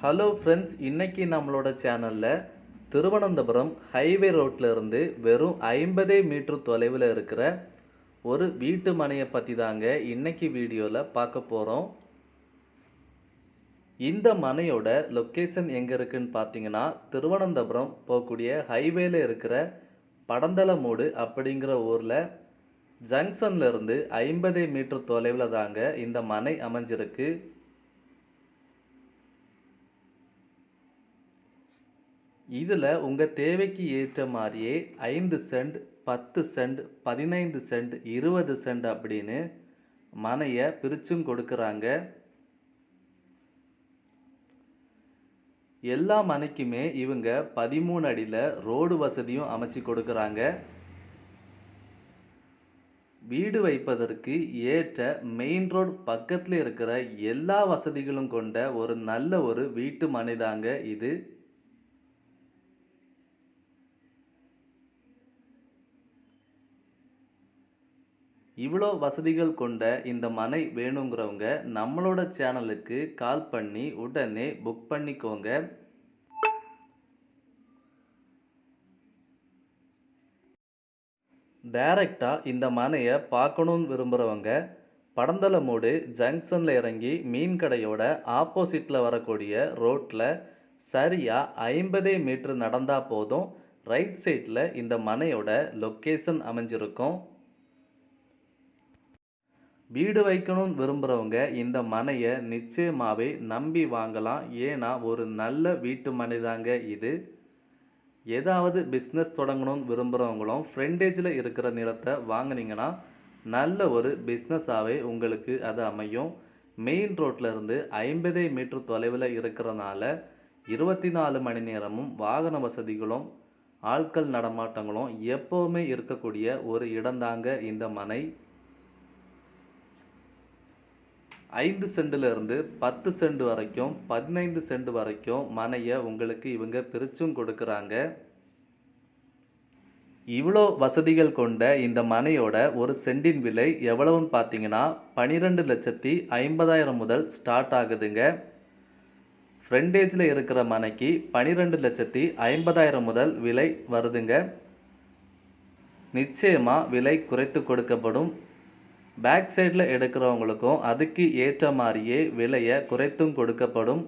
Hello friends, இன்னைக்கு நம்மளோட சேனலில் திருவனந்தபுரம் ஹைவே ரோட்டில் இருந்து வெறும் 50 மீட்டர் தொலைவில் இருக்கிற ஒரு வீட்டு மனையை பற்றி தாங்க இன்னைக்கு வீடியோவில் பார்க்க போகிறோம். இந்த மனையோட லொக்கேஷன் எங்கே இருக்குன்னு பார்த்தீங்கன்னா, திருவனந்தபுரம் போகக்கூடிய ஹைவேல இருக்கிற படந்தலமூடு அப்படிங்கிற ஊரில் ஜங்ஷன்ல இருந்து 50 மீட்டர் தொலைவில் தாங்க இந்த மனை அமைஞ்சிருக்கு. இதில் உங்கள் தேவைக்கு ஏற்ற மாதிரியே 5 சென்ட், 10 சென்ட், 15 சென்ட், 20 சென்ட் அப்படின்னு மனையை பிரிச்சும் கொடுக்குறாங்க. எல்லா மனைக்குமே இவங்க 13 அடியில் ரோடு வசதியும் அமைச்சு கொடுக்குறாங்க. வீடு வைப்பதற்கு ஏற்ற மெயின் ரோடு பக்கத்தில் இருக்கிற எல்லா வசதிகளும் கொண்ட ஒரு நல்ல ஒரு வீட்டு மனை தாங்க இது. இவ்வளோ வசதிகள் கொண்ட இந்த மனை வேணுங்கிறவங்க நம்மளோட சேனலுக்கு கால் பண்ணி உடனே புக் பண்ணிக்கோங்க. டைரக்டாக இந்த மனையை பார்க்கணுன்னு விரும்புகிறவங்க படந்தலமூடு ஜங்ஷனில் இறங்கி மீன் கடையோட ஆப்போசிட்டில் வரக்கூடிய ரோட்டில் சரியாக 50 மீட்டர் நடந்தால் போதும், ரைட் சைடில் இந்த மனையோட லொக்கேஷன் அமைஞ்சிருக்கும். வீடு வைக்கணும்னு விரும்புகிறவங்க இந்த மனையை நிச்சயமாகவே நம்பி வாங்கலாம். ஏன்னா ஒரு நல்ல வீட்டு மனை தாங்க இது. ஏதாவது பிஸ்னஸ் தொடங்கணும்னு விரும்புகிறவங்களும் ஃப்ரண்டேஜில் இருக்கிற நிலத்தை வாங்கினீங்கன்னா நல்ல ஒரு பிஸ்னஸாகவே உங்களுக்கு அது அமையும். மெயின் ரோட்டில் இருந்து 50 மீட்டர் தொலைவில் இருக்கிறனால 24 மணி நேரமும் வாகன வசதிகளும் ஆட்கள் நடமாட்டங்களும் எப்போவுமே இருக்கக்கூடிய ஒரு இடம்தாங்க இந்த மனை. 5 சென்டிலிருந்து 10 சென்ட் வரைக்கும் 15 சென்ட் வரைக்கும் மனையை உங்களுக்கு இவங்க பிரிச்சும் கொடுக்குறாங்க. இவ்வளோ வசதிகள் கொண்ட இந்த மனையோட ஒரு சென்டின் விலை எவ்வளவுன்னு பார்த்தீங்கன்னா 12,50,000 முதல் ஸ்டார்ட் ஆகுதுங்க. ஃப்ரண்டேஜில் இருக்கிற மனைக்கு 12,50,000 முதல் விலை வருதுங்க. நிச்சயமாக விலை குறைத்து கொடுக்கப்படும். பேக் சைடில் எடுக்கிறவங்களுக்கும் அதுக்கு ஏற்ற மாதிரியே விலையை குறைத்தும் கொடுக்கப்படும்.